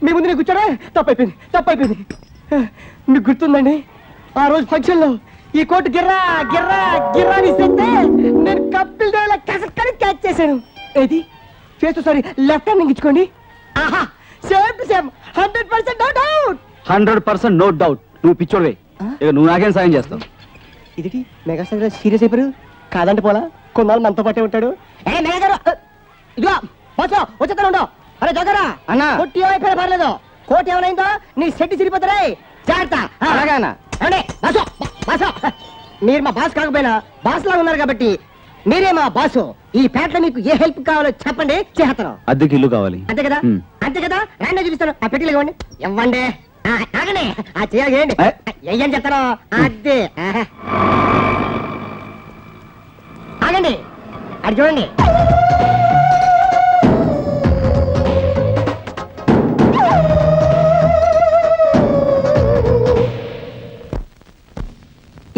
మీ ముందు నేను కూర్చోడా? తప్పైపోయింది. మీకు గుర్తుందండి ఆ రోజు ఫంక్షన్ లో ఈ కోటు గిర్రా గిర్రా గిర్రా ఇస్తే నేను కప్పిల్ కసక్కని క్యాచ్ చేశాను. ఏది ఫేస్ సారీ లెఫ్ట్ హ్యాండ్ ఇచ్చుకోండి. ఆహా same to same 100% no doubt. 100% no doubt. నువ్వు పిచ్చోడివే. ఇక నువ్వు నాకేం సాయం చేస్తావు? ఇది మెగాస్టార్ సీరియస్ అయిపోయారు. కాదంటే పోలా కొన్నాళ్ళు మనతో పాటే ఉంటాడు. ఇదిగో బాసో వచ్చేస్తాను. అరే జగరా అన్న కొట్టి ఏమైపోయినా పర్లేదు. కోటి ఏమైందో నీ సెట్ చిరిపోతారే. జాగ్రత్త. అలాగేనా? మీరు మా బాస్ కాకపోయినా బాస్ లాగా ఉన్నారు కాబట్టి మీరే మా బాసు. ఈ పేటలో మీకు ఏ హెల్ప్ కావాలో చెప్పండి, చేస్తాను. అద్దెకి ఇల్లు కావాలి. అంతే కదా? అంతే కదా? రాండి చూపిస్తాను. ఆ పెట్టిలు ఇవ్వండి. ఇవ్వండి. ఆగండి. ఆ చేయండి ఏం చెప్తాను. అద్దె ఆగండి. అది చూడండి.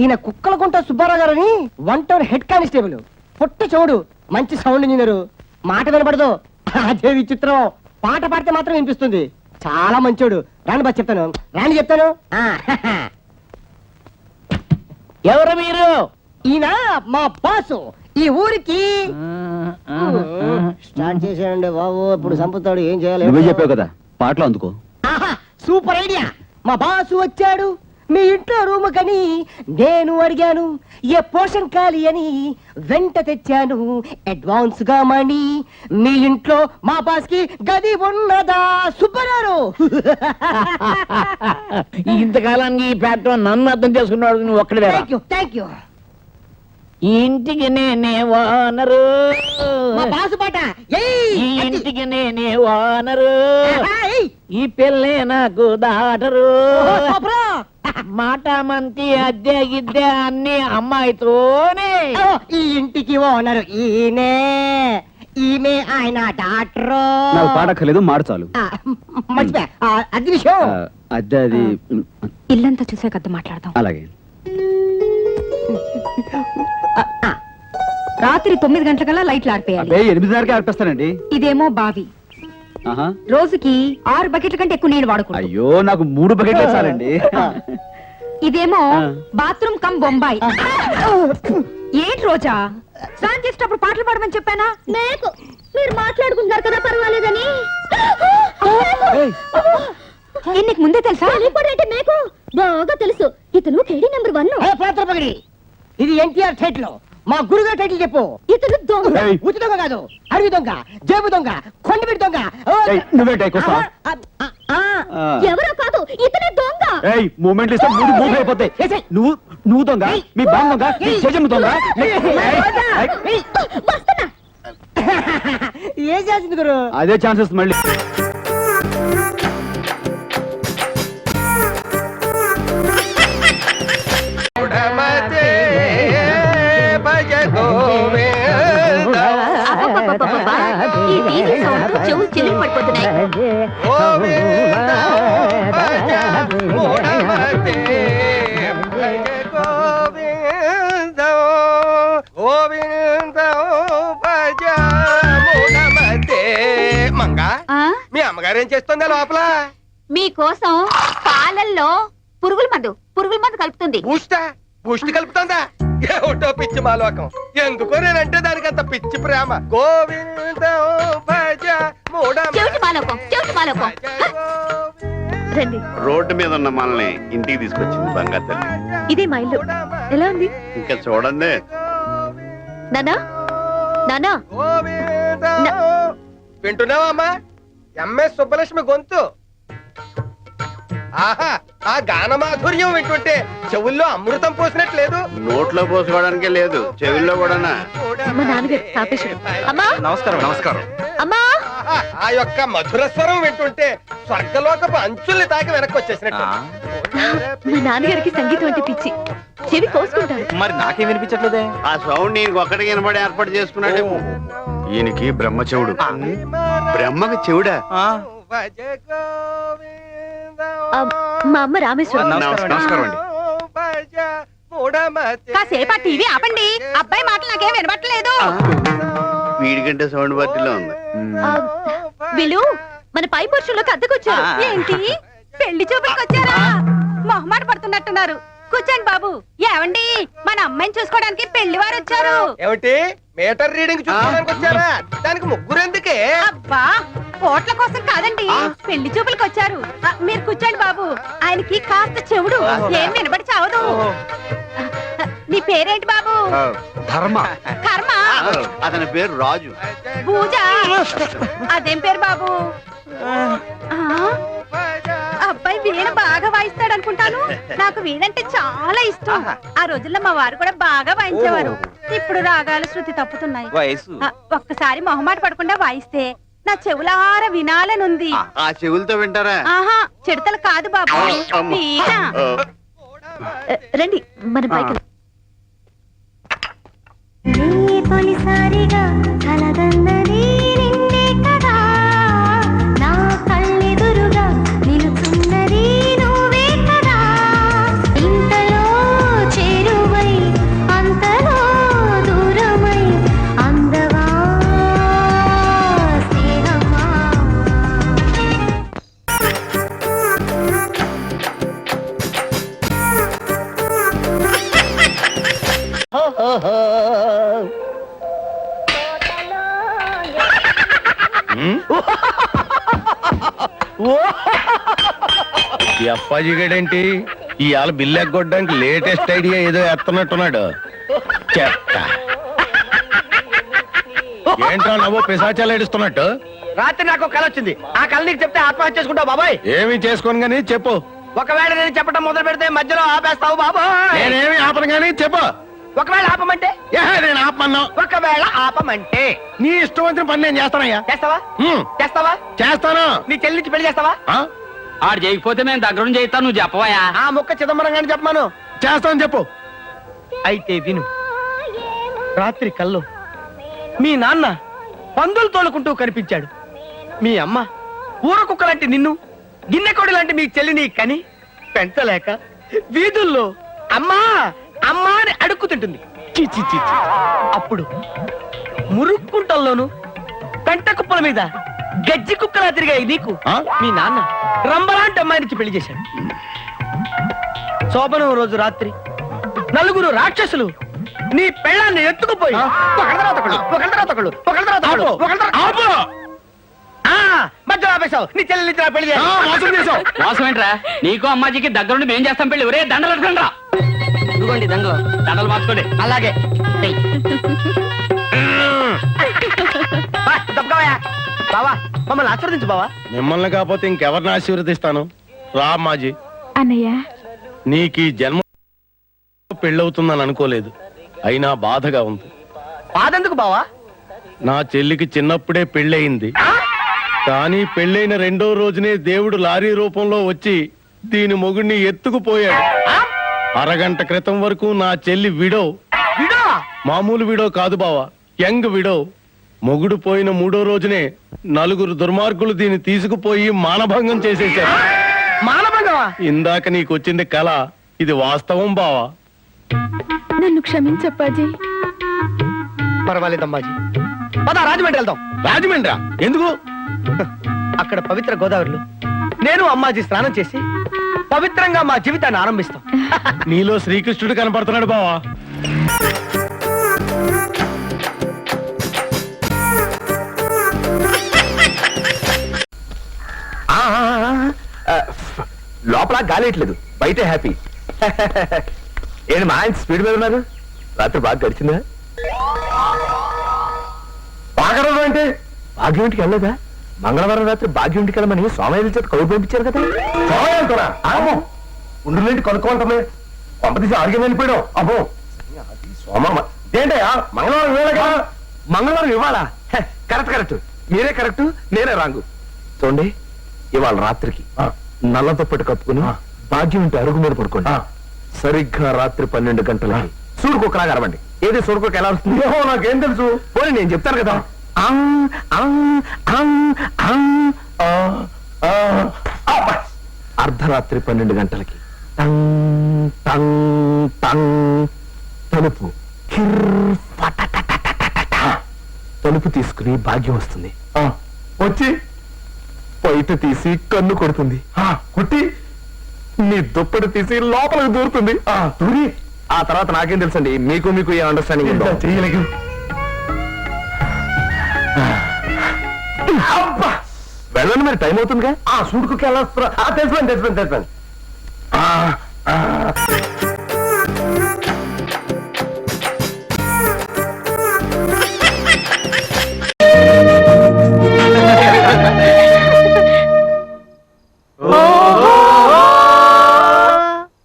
ఈయన కుక్కలకుంట సుబ్బారావు గారని 1 టౌన్ హెడ్ కానిస్టేబుల్. పొట్టి చౌడు, మంచి సౌండ్ ఇంజనీరు. మాట వినపడదు, అదే విచిత్రం. పాట పాడితే మాత్రం వినిపిస్తుంది. చాలా మంచోడు. రాని బా చెప్తాను. ఎవరు మీరు? ఈయన మా బాసు. ఈ ఊరికి స్టార్ట్ చేశాడండి బాబు. ఇప్పుడు సంపుతాడు. ఏం చేయాలి? నువ్వే చెప్పావు కదా, పాటలు అందుకో. Super idea. మా బాసు వచ్చాడు మీ ఇంట్లో రూమ్ కని. నేను అడిగాను ఏ పోర్షన్ ఖాళీ అని. వెంట తెచ్చాను అడ్వాన్స్ గా మనీ. మీ ఇంట్లో మా బాస్ కి గది ఉన్నదా సుబ్బరారు? ఇంతకాలానికి ఈ పేట నన్ను అర్థం చేసుకున్నాడు నువ్వు ఒక్కడే. Thank you. ఈ ఇంటికి నేనే ఓనరు. మా బాసు పాట. ఈ ఇంటికి నేనే ఓనరు. ఈ పిల్లే నాకు దాటరు. మాట మంతి అద్దె గిద్దె అన్ని అమ్మాయితోనే. ఈ ఇంటికి ఓనరు ఈయనే. ఈమె ఆయన డాక్టరు. నాకు పాడక్కర్లేదు, మాట చాలు. మర్చిపోయా అది విషయం. అద్దె అది ఇల్లంతా చూసే కదా మాట్లాడదాం. అలాగే. రాత్రి 9 గంటలకల్లా లైట్లు ఆర్పేయాలి. 8:30కే ఆర్పేస్తానండి. ఇదేమో బావి. రోజుకి 6 బకెట్ల కంటే ఎక్కువ నీళ్ళు వాడకూడదు. అయ్యో నాకు 3 బకెట్లే చాలండి. ఇదేమో బాత్రూమ్ కమ్ బొంబాయి. ఏంటి రోజా స్నానం చేసేటప్పుడు పాటలు పాడమని చెప్పానా? మీరు మాట్లాడుకుంటారు కదా పర్వాలేదని. నీకు ముందే తెలుసా? మీకు బాగా తెలుసు. ఇతను కేడీ నెంబర్ 1. ఇది ఎన్టీఆర్ టైటిల్. మా గురుగారు టైటిల్ చెప్పు. ఇతను దొంగ. ఉచి దొంగ కాదు, అడవి దొంగ, జేబు దొంగ, కొండబిడి దొంగ. ఎవరో కాదు, ఇతనే దొంగ. మూమెంట్ ఇస్తే మూవ్ అయిపోతాయి. నువ్వు దొంగ, మీ బామ్మ దొంగ, మీ జజమ్మ దొంగ. ఏ చేసింది గురు? అదే ఛాన్సెస్ మళ్ళీ. చెవులు చెల్లి పడిపోతున్నాయి. మంగా మీ అమ్మగారు ఏం చేస్తుందా లోపల? మీకోసం పాలల్లో పురుగుల మందు కలుపుతుంది. పుష్టి కలుపుతుందా? ఏమిటో పిచ్చి మాలోకం. ఎందుకో నేనంటే దానికి అంత పిచ్చి ప్రేమ. గోవిందం భజ రండి. రోడ్డు మీద ఉన్న మనల్ని ఇంటికి తీసుకొచ్చింది బంగారు తల్లి. ఇదే మా ఇల్లు. ఎలా ఉంది? ఇంకా చూడండి. నానా నానా వింటున్నావా అమ్మా? ఎంఎస్ సుబ్బలక్ష్మి గొంతు. ఆహా, ఆ గాన మాధుర్యం వింటుంటే చెవుల్లో అమృతం పోసినట్లేదు. నోట్లో పోసుకోవడానికే లేదు, చెవుల్లో కూడా. మా నాన్నగారు తాపేశ్వరం. అమ్మా నమస్కారం. నమస్కారం. అమ్మా ఆ యొక్క మధుర స్వరం వింటుంటే స్వర్గలోకపు అంచుల్ని తాకి వెనక్కి వచ్చేసినట్టు. మా నాన్నగారికి సంగీతం అంటే పిచ్చి, చెవి కోసుకుంటారు. మరి నాకేం వినిపించట్లేదే. ఆ సౌండ్ ఈయనకి ఒక్కడికి వినబడి ఏర్పాటు చేసుకున్నాడు. ఈయనకి బ్రహ్మ చెవుడు. బ్రహ్మకి చెవుడా? భజ గోవింద మా అమ్మ రామేశ్వరం. నమస్కారం అండి. భజ మూఢమతి. కాసేపు ఆ టీవీ ఆపండి, అబ్బాయి మాటలు నాకేం వినబట్టలేదు. వీడికంటే సౌండ్ బట్టిలో ఉంది. వీళ్ళు మన పై పురుషుల్లోకి అద్దెకొచ్చారు. ఏంటి పెళ్లి చూపులకు వచ్చారా? మొహమాట పడుతున్నట్టున్నారు. కూర్చోండి బాబు. ఏమండి, మన అమ్మాయిని చూసుకోవడానికి పెళ్లి వారు వచ్చారు. ఏమిటి మీటర్ రీడింగ్ చూసుకోవడానికి వచ్చారా? దానికి ముగ్గురు ఎందుకే? అబ్బా, ఓట్ల కోసం కాదండి, పెళ్లి చూపులకు వచ్చారు. మీరు కూర్చోండి బాబు. ఆయనకి కాస్త చెవుడు, ఏం వినబడి చావదు. నీ పేరేంటి బాబు? ధర్మ. కర్మ. అతని పేరు రాజు. పూజ. అదేం పేరు బాబు? అబ్బాయి వీణ బాగా వాయిస్తాడు అనుకుంటాను. నాకు వీణంటే చాలా ఇష్టం. ఆ రోజుల్లో మా వారు కూడా బాగా వాయించేవారు. ఇప్పుడు రాగాలు శృతి తప్పుతున్నాయి. వయసు. ఒక్కసారి మొహమాట పడకుండా వాయిస్తే నా చెవులార వినాలనుంది. ఆ చెవులతో వింటారా? ఆహా, చిడతలు కాదు బాబు, వీణ. రండి మన పైకి. తొలిసారిగా కలగన్నది నిన్నే కదా, నా కళ్ళెదురుగా నిలుచున్నది నువ్వే కదా. ఇంతలో చేరువై అంతలో దూరమై అందవా స్నేహమా. ఈ అప్పాజీ గడేంటి ఇవాళ బిల్లు ఎగ్గొట్టడానికి లేటెస్ట్ ఐడియా ఏదో ఎత్తనట్టున్నాడు. చెత్త ఏంటో నవ్వు పిశాచాలు ఏడుస్తున్నట్టు. రాత్రి నాకు కళ వచ్చింది. ఆ కళ నీకు చెప్తే ఆత్మహత్య చేసుకుంటావు బాబాయ్. ఏమి చేసుకోను గానీ చెప్పు. ఒకవేళ నేను చెప్పడం మొదలు పెడితే మధ్యలో ఆపేస్తావు బాబాయ్. నేనేమి ఆపను గానీ చెప్పు. ఒకవేళ ఆపమంటే? నేను ఆపమన్నా. ఒకవేళ ఆపమంటే నీ ఇష్టం వచ్చిన పని నేను చేస్తానయ్యా. చేస్తావా? చేస్తావా? చేస్తాను. నీ చెల్లించి పెళ్లి చేస్తావా? ఆడు చేయకపోతే నేను దగ్గరుండి చేయిస్తాను, నువ్వు చెప్పవయా. ఆ ముక్క చిదంబరం గాని చెప్పమాను. చేస్తాను చెప్పు. అయితే విను. రాత్రి కల్లో మీ నాన్న పందులు తోలుకుంటూ కనిపించాడు. మీ అమ్మ ఊర కుక్క లాంటి నిన్ను, గిన్నెకోడి లాంటి మీ చెల్లిని కని పెంచలేక వీధుల్లో అమ్మా అమ్మా అని అడుక్కుతుంటుంది. చి చి చి చి. అప్పుడు మురుక్కుంటల్లోను పెంట కుప్పల మీద గజ్జి కుక్కలా తిరిగాయి నీకు మీ నాన్న రంబలాంటి అమ్మాయినికి పెళ్లి చేశాడు. శోభనం రోజు రాత్రి నలుగురు రాక్షసులు నీ పెళ్ళాన్ని ఎత్తుకుపోయి ఒకళ్ళ తర్వాత ఒకళ్ళు, ఒకళ్ళ తర్వాత ఒకళ్ళు, ఒకళ్ళ తర్వాత ఒకళ్ళు, ఒకళ్ళ తర్వాత మధ్యలో ఆపేశావు. నీ చెల్లి పెళ్లి చేశావు. మోసం ఏంట్రా? నీకు అమ్మాజీకి దగ్గరుండి మేం చేస్తాం పెళ్లి. ఒరే దండలు పెట్టుకోండి రా. ఇదిగోండి దండలు. దండలు మార్చుకోండి. అలాగే తప్పవా బావా, మమ్మల్ని ఆశీర్వదించు బావా. మిమ్మల్ని కాకపోతే ఇంకెవరిని ఆశీర్వదిస్తాను? రా మాజీ. అన్నయ్య, నీకు ఈ జన్మ పెళ్ళవుతుందని అనుకోలేదు, అయినా బాధగా ఉంది. బాధెందుకు బావా? నా చెల్లికి చిన్నప్పుడే పెళ్ళయింది. కానీ పెళ్ళైన రెండో రోజునే దేవుడు లారీ రూపంలో వచ్చి దీని మొగుడిని ఎత్తుకుపోయాడు. అరగంట క్రితం వరకు నా చెల్లి విడో. విడో? మామూలు విడో కాదు బావా, యంగ్ విడో. మొగుడు పోయిన మూడో రోజునే నలుగురు దుర్మార్గులు దీన్ని తీసుకుపోయి మానభంగం చేసేశారు. మానభంగమా? ఇందాక నీకు వచ్చింది కళ, ఇది వాస్తవం బావా. నన్ను క్షమించప్పాజీ. పర్వాలేదమ్మాజీ, పద రాజమండ్రి వెళ్దాం. రాజమండ్రా? ఎందుకు? అక్కడ పవిత్ర గోదావరిలో నేను అమ్మాజీ స్నానం చేసి పవిత్రంగా మా జీవితాన్ని ఆరంభిస్తాం. నీలో శ్రీకృష్ణుడు కనపడుతున్నాడు బావా. లోపల గాలేయట్లేదు, బయట హ్యాపీ. ఏంటి మా ఆయన స్పీడ్ మీద ఉన్నారు? రాత్రి బాగా గడిచిందా? బాగా రోజు అంటే భాగ్యంటికి వెళ్ళలేదా? మంగళవారం రాత్రి భాగ్యంటికి వెళ్ళమని సోమయ్య చేత కౌరు పంపించారు కదా. సోమయ్య ఉండులేంటి కనుక్కోవటమే కొంప తీసి ఆరోగ్యం వెళ్ళిపోయాడు. అబ్బో సోమ ఏంటయ్యా, మంగళవారం ఇవ్వాలి కదా. మంగళవారం ఇవ్వాలా? Correct correct. మీరే కరెక్ట్, నేనే రాంగు. చూడండి, ఇవాళ రాత్రికి నల్ల దుప్పటి కప్పుకుని భాగ్యం ఇంటి అరుగు మీద పడుకోండి. సరిగ్గా రాత్రి 12 గంటలకి సూడుకోకలాగా అరవండి. ఏది సూడుకోక ఎలా వస్తుంది? నాకేం తెలుసు, పోనీ నేను చెప్తాను కదా. అర్ధరాత్రి 12 గంటలకి టంగ్ టంగ్ టంగ్ తలుపు తలుపు తీసుకుని భాగ్యం వస్తుంది. వచ్చి బయట తీసి కన్ను కొడుతుంది. కొట్టి నీ దుప్పటి తీసి లోపలికి దూరుతుంది. దూరి ఆ తర్వాత నాకేం తెలుసండి, మీకు మీకు ఏ అండర్స్టాండింగ్ చేయలేదు. వెళ్ళండి, మరి టైం అవుతుందిగా. సూడుకుకి ఎలా వస్తారా? తెలిసిపోయింది.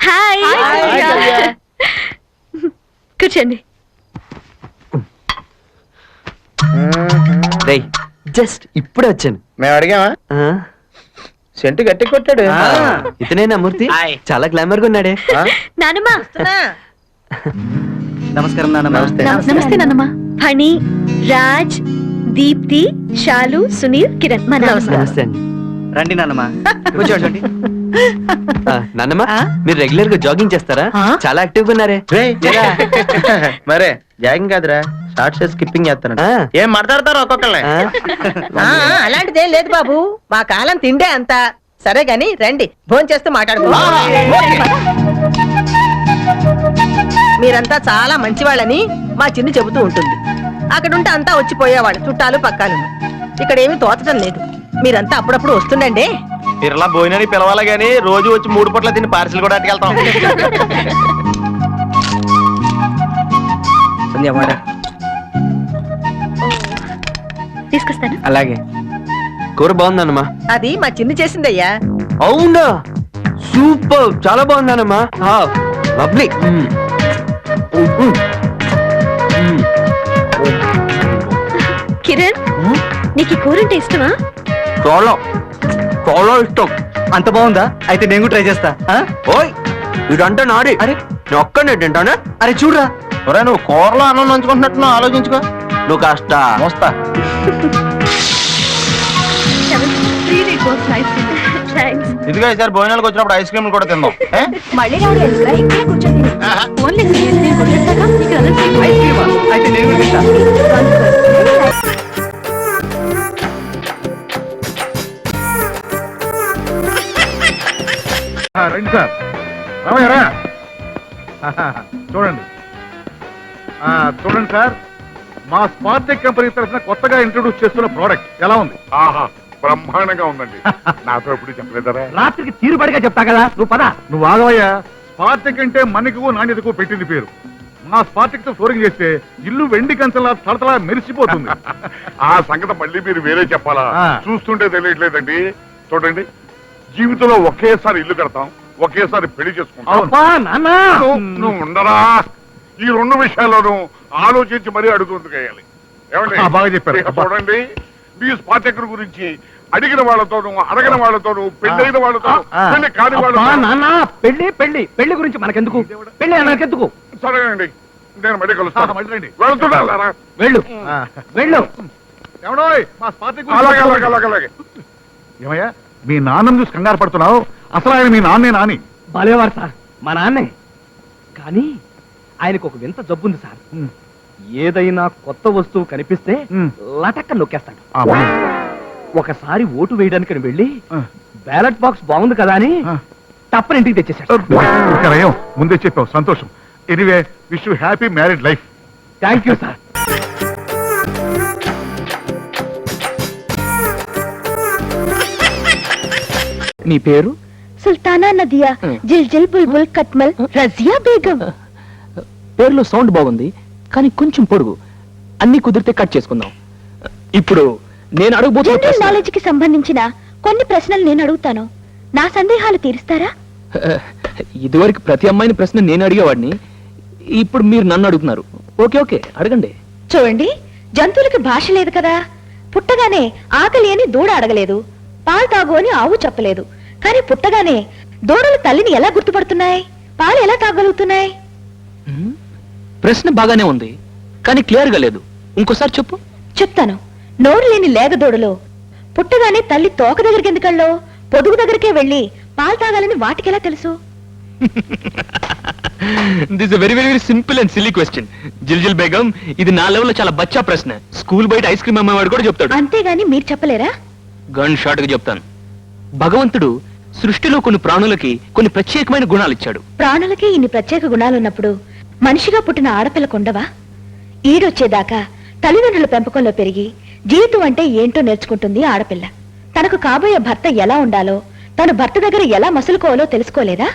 హాయ్ కూర్చోండి. జస్ట్ ఇప్పుడే వచ్చాను. మేము అడిగామా? సెంటు గట్టి కొట్టాడు. ఇతనేనా మూర్తి? చాలా గ్లామర్ గా ఉన్నాడే. నానమ్మా. నమస్కారం నాన్నమ్మ. నమస్తే నానమ్మా. ఫణి, రాజ్, దీప్తి, శాలు, సునీల్, కిరణ్. నమస్తే అండి. రండి నాన్నమ్మ, కూర్చోండి. నాన్నమ్మ, మీరు రెగ్యులర్ గా జాగింగ్ చేస్తారా? చాలా యాక్టివ్ గా ఉన్నారే. మరే జాగింగ్ కాదురా, షార్ట్ స్కిప్పింగ్ చేస్తాను. ఏం మాట్లాడతారు ఒక్కొక్కళ్ళే? అలాంటిదేం లేదు బాబు, మా కాలం తిండే అంత. సరే గాని రండి, భోంచేస్తూ చేస్తూ మాట్లాడుకో. మీరంతా చాలా మంచివాళ్ళని మా చిన్ను చెబుతూ ఉంటుంది. అక్కడుంటే అంతా వచ్చిపోయేవాళ్ళు, చుట్టాలు పక్కాలు. ఇక్కడ ఏమీ తోచడం లేదు. మీరంతా అప్పుడప్పుడు వస్తుండండి. తిరలా భోజనానికి పిలవాలి గానీ రోజు వచ్చి 3 పూట్ల తిని పార్సిల్ కూడా అట్టుకెళ్తాం. తీసుకొస్తాను. అలాగే. కూర బాగుందన్నమ్మా. అది మా చిన్ను చేసిందయ్యా. అవునా? సూపర్, చాలా బాగుందన్నమ్మా. లవ్లీ. కిరణ్, నీకు ఈ కూర అంటే ఇష్టమా? చాలా చాలా ఇష్టం. అంత బాగుందా? అయితే నేను ట్రై చేస్తా. ఓయ్, ఇదంటే నాడి. అరే నేను ఒక్కనే తింటానా? అరే చూడరా, నువ్వు కూరలో అన్నం నంచుకుంటున్నట్టు ఆలోచించుకో. నువ్వు కాస్త వస్తా. ఇదిగా ఈసారి భోజనాలకు వచ్చినప్పుడు ఐస్ క్రీమ్ కూడా తిందాం. మళ్ళీ రావడం ఇక్కడే కూర్చొని ఓన్లీ అయితే నేను కూడా తింటా. రండి సార్, రామయ్యరా. చూడండి చూడండి సార్, మా స్పార్టెక్ కంపెనీ తరఫున కొత్తగా ఇంట్రొడ్యూస్ చేస్తున్న ప్రోడక్ట్ ఎలా ఉంది? బ్రహ్మాండంగా ఉందండి. నాతో ఎప్పుడు చెప్పలేదరా? రాత్రికి తీరుబడిగా చెప్తా కదా, నువ్వు పద. నువ్వు ఆగవయ్యా. స్పార్టెక్ అంటే మనకు నాణ్యతకు పెట్టింది పేరు. మా స్పార్టెక్ తో ఫ్లోరింగ్ చేస్తే ఇల్లు వెండి కంచెలా తడతలా మెరిసిపోతుంది. ఆ సంగతి మళ్ళీ మీరు వేరే చెప్పాలా? ఆ. చూస్తుంటే తెలియట్లేదండి. చూడండి, జీవితంలో ఒకేసారి ఇల్లు కడతాం, ఒకేసారి పెళ్లి చేసుకుంటాం. నువ్వు ఉండరా? ఈ 2 విషయాల్లోనూ ఆలోచించి మరీ అడుగుతుంది వేయాలి. ఏమండి? బాగా చెప్పారు. ఇక చూడండి, మీ స్పార్టెక్ గురించి అడిగిన వాళ్ళతోనూ అడగిన వాళ్ళతోనూ పెళ్ళైన వాళ్ళతో పెళ్లి కాని వాళ్ళతో. పెళ్లి గురించి మనకెందుకు? పెళ్లి మనకెందుకు? సరేనండి, నేను మళ్ళీ కలుస్తాను. మళ్ళీ వెళ్తున్నారా? వెళ్ళు వెళ్ళు. ఎవడో మా స్పార్టెక్ అలాగే. ఏమయ్యా, మీ నాన్నను చూసి కంగారు పడుతున్నావు? అసలు ఆయన మీ నాన్నే నాని. బాలేవారు సార్, మా నాన్నే. కానీ ఆయనకు ఒక వింత జబ్బుంది సార్. ఏదైనా కొత్త వస్తువు కనిపిస్తే లటక్క నొక్కేస్తాడు. ఒకసారి ఓటు వేయడానికి వెళ్ళి బ్యాలెట్ బాక్స్ బాగుంది కదా అని తప్పని ఇంటికి తెచ్చేసాడు. ముందే చెప్పావు, సంతోషం. Anyway, wish you happy married life. Thank you sir. మీ పేరు? సుల్తానా నదియా, జిల్ జిల్ బుల్బుల్ కట్మల్ రజియా బేగం. పేరులో సౌండ్ బాగుంది, కానీ కొంచెం పొడుగు. అన్ని కుదిరితే కట్ చేసుకుందాం. ఇప్పుడు నేను జనరల్ అడగబోతున్నా నాలెడ్జ్ కి సంబంధించిన కొన్ని ప్రశ్నలు నేను అడుగుతాను. నా సందేహాలు తీరుస్తారా? ఇదివరకు ప్రతి అమ్మాయిని ప్రశ్న నేను అడిగేవాడిని, ఇప్పుడు మీరు నన్ను అడుగుతున్నారు. ఓకే ఓకే, అడగండి. చూడండి, జంతువులకి భాష లేదు కదా, పుట్టగానే ఆకలి అని దూడ అడగలేదు, పాలు తాగు అని ఆవు చెప్పలేదు. కానీ పుట్టగానే దూడలు తల్లిని ఎలా గుర్తుపడుతున్నాయి, పాలు ఎలా తాగలుగుతున్నాయి? ప్రశ్న బాగానే ఉంది కానీ క్లియర్ గా లేదు. ఇంకోసారి చెప్పు. చెప్తాను. నోరు లేని లేగ దూడలు పుట్టగానే తల్లి తోక దగ్గరికి ఎందుకెళ్ళో పొదుగు దగ్గరికే వెళ్ళి పాలు తాగాలని వాటికెలా తెలుసు? This very very very simple and silly question. Jiljil Begum, ఇది నా లెవెల్లో చాలా బచ్చా ప్రశ్న. స్కూల్ బయట ఐస్ క్రీమ్ అమ్మేవాడు కూడా చెప్తాడు. అంతేగాని మీరు చెప్పలేరా? గన్ షాట్ గా చెప్తాను. భగవంతుడు సృష్టిలో కొన్ని ప్రాణులకి కొన్ని ప్రత్యేకమైన గుణాలు ఇచ్చాడు. ప్రాణులకి ఇన్ని ప్రత్యేక గుణాలున్నప్పుడు మనిషిగా పుట్టిన ఆడపిల్లకు ఉండవా? ఈడొచ్చేదాకా తల్లిదండ్రుల పెంపకంలో పెరిగి జీవితం అంటే ఏంటో నేర్చుకుంటుంది ఆడపిల్ల. తనకు కాబోయే భర్త ఎలా ఉండాలో, తన భర్త దగ్గర ఎలా మసులుకోవాలో తెలుసుకోలేదా?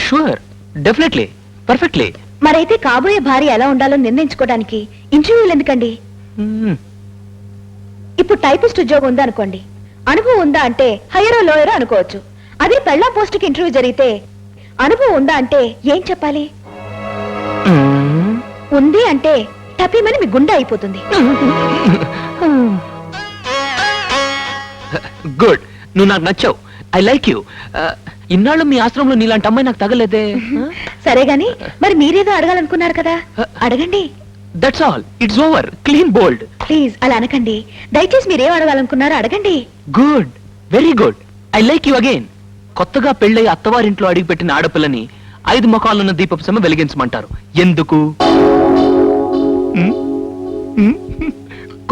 Sure, definitely, perfectly. మరైతే కాబోయే భార్య ఎలా ఉండాలో నిర్ణయించుకోవడానికి ఇంటర్వ్యూలు ఎందుకండి? ఇప్పుడు టైపిస్ట్ ఉద్యోగం ఉందా అనుకోండి, అనుభవం ఉందా అంటే హైయరో లోయరో అనుకోవచ్చు. అదే పెళ్ళా పోస్టుకి ఇంటర్వ్యూ జరిగితే అనుభవం ఉందా అంటే ఏం చెప్పాలి? ఉంది అంటే టపీమని మీ గుండె అయిపోతుంది. గుడ్, నువ్వు నాకు నచ్చావు. I like you. ఇన్నాళ్ళు మీ ఆశ్రమంలో నీలాంటి అమ్మాయి నాకు తగలేదే. సరే గాని మరి మీరేదో అడగాలనుకున్నారు కదా, అడగండి. That's all, it's over. Clean bold. Please అలా అనకండి. దయచేసి మీరేం అడగాలనుకున్నారో అడగండి. Good, very good. I like you again. కొత్తగా పెళ్ళై అత్తవారింట్లో అడిగిపెట్టిన ఆడపిల్లని 5 ముఖాలున్న దీపపు సమ వెలిగించమంటారు. ఎందుకు?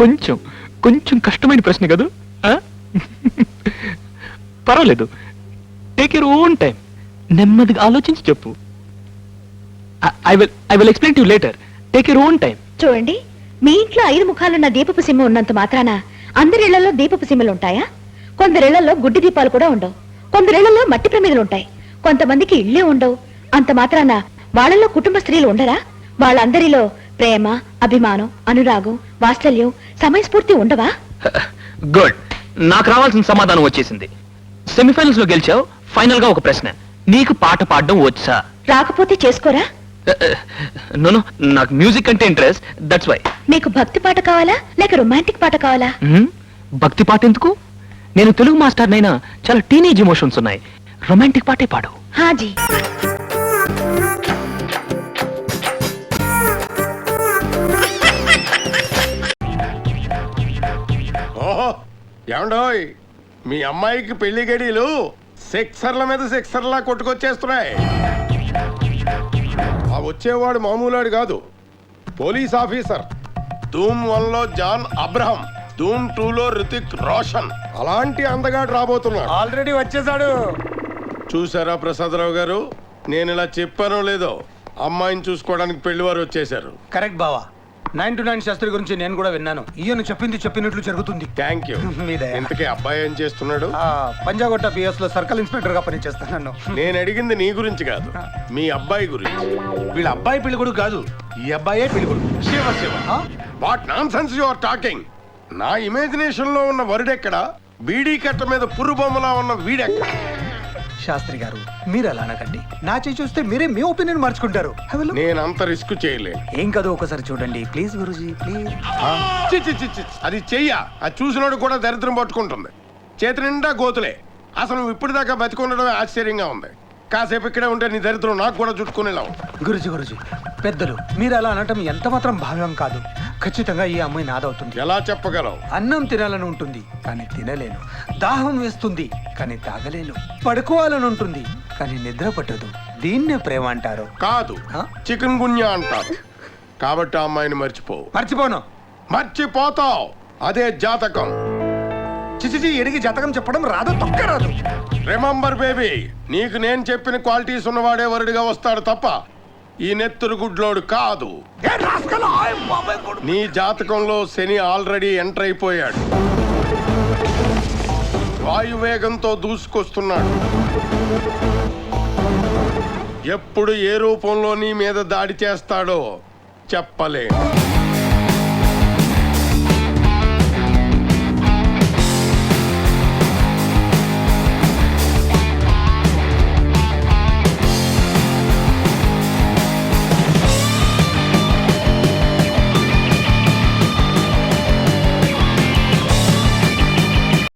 కొంచెం కొంచెం కష్టమైన ప్రశ్న కదా. పర్వాలేదు, టేక్ యూర్ ఓన్ టైం. నెమ్మదిగా ఆలోచించి చెప్పు. I will explain to you later. Take your own time. చూడండి, మీ ఇంట్లో 5 ముఖాలున్న దీపపు సిమ్మ ఉన్నంత మాత్రాన అందరిళ్లలో దీపపు సిమ్మలు ఉంటాయా? కొందరిళ్లలో గుడ్డి దీపాలు కూడా ఉండవు. కొందరిళ్లలో మట్టి ప్రమిదలు ఉంటాయి. కొంతమందికి ఇళ్లే ఉండవు. అంత మాత్రాన వాళ్ళలో కుటుంబ స్త్రీలు ఉండరా? వాళ్ళందరిలో ప్రేమ, అభిమానం, అనురాగం, వాత్సల్యం, సమయస్ఫూర్తి ఉండవా? గుడ్, నాకు రావాల్సిన సమాధానం వచ్చేసింది. సెమీఫైనల్స్ లో గెలిచావు. ఫైనల్ గా ఒక ప్రశ్న, నీకు పాట పాడడం వచ్చా? రాకపోతే చేసుకోరా? నో, నాకు మ్యూజిక్ అంటే ఇంట్రెస్ట్, దట్స్ వై. మీకు భక్తి పాట కావాలా లేక రొమాంటిక్ పాట కావాలా? భక్తి పాట ఎందుకు? నేను తెలుగు మాస్టర్ నైనా చాలా టీనేజ్ ఎమోషన్స్ ఉన్నాయి. రొమాంటిక్ పాటే పాడు. హాజీ. ఓహో, ఏమండోయ్, మీ అమ్మాయికి పెళ్లి గడియలు సెక్సర్ల మీద సెక్సర్లా కొట్టుకొచ్చేస్తున్నాయి. ఆ వచ్చేవాడు మామూలాడు కాదు, పోలీస్ ఆఫీసర్. ధూమ్ 1లో జాన్ అబ్రహం, ధూమ్ 2లో రితిక్ రోషన్. అలాంటి అందగాడు రాబోతున్నాడు. ఆల్రెడీ వచ్చేసాడు. చూసారా ప్రసాదరావు గారు, నేను ఇలా చెప్పానో లేదో, అమ్మాయిని చూసుకోవడానికి పెళ్లివారు వచ్చేశారు. కరెక్ట్ బావా. 9 to 9 శాస్త్రి గురించి నేను కూడా విన్నాను. ఈయన చెప్పింది చెప్పినట్లు జరుగుతుంది. Thank you. ఇంతకీ అబ్బాయి ఏం చేస్తున్నాడు? పంజాగొట్ట పిఎస్ లో సర్కిల్ ఇన్స్పెక్టర్ గా పనిచేస్తున్నాను. నేను అడిగింది నీ గురించి కాదు, మీ అబ్బాయి గురించి. వీళ్ళ అబ్బాయి పెళ్ళికొడు కాదు, ఈ అబ్బాయే పెళ్ళికొడు. Shiva Shiva, what nonsense you are talking? నా ఇమాజినేషన్ లో ఉన్న వరుడెక్కడ, బీడీ కట్ట మీద పుర్రు బొమ్మలా ఉన్న వీడెక్కడ? శాస్త్రి గారు, మీరు అలా అనకండి. నా చేయి చూస్తే మీరే మీ ఒపీనియన్ మార్చుకుంటారు. నేను అంత రిస్క్ చేయలేను. ఏం కాదు, ఒకసారి చూడండి ప్లీజ్ గురూజీ, ప్లీజ్. అది చెయ్య, అది చూసినోడు కూడా దరిద్రం పట్టుకుంటుంది. చేతి నిండా గోతులే. అసలు నువ్వు ఇప్పటిదాకా బతికుండడమే ఆశ్చర్యంగా ఉంది. కాసేపు ఇక్కడే ఉంటే నీ దరిద్రం నాకు కూడా చుట్టుకునేలా ఉంది. గురూజీ, పెద్దలు మీరు అలా అనటం ఎంత మాత్రం భావ్యం కాదు. ఖచ్చితంగా ఈ అమ్మాయి నాదవుతుంది. ఎలా చెప్పగలవు? అన్నం తినాలని ఉంటుంది కానీ తినలేను. దాహం వేస్తుంది కానీ తాగలేను. పడుకోవాలని ఉంటుంది కానీ నిద్ర పట్టదు. దీన్నే ప్రేమ అంటారు. కాదు, చికెన్ గున్యా అంటారు. కాబట్టి ఆ అమ్మాయిని మర్చిపోవు. మర్చిపోను. మర్చిపోతావు. అదే జాతకం. చిచిచి, ఎడిగి జాతకం చెప్పడం రాదు, తొక్క రాదు. రిమెంబర్ బేబీ, నీకు నేను చెప్పిన క్వాలిటీస్ ఉన్నవాడే వరుడిగా వస్తాడు తప్ప ఈ నెత్తురు గుడ్లోడు కాదు. నీ జాతకంలో శని ఆల్రెడీ ఎంటర్ అయిపోయాడు. వాయువేగంతో దూసుకొస్తున్నాడు. ఎప్పుడు ఏ రూపంలో నీ మీద దాడి చేస్తాడో చెప్పలేను.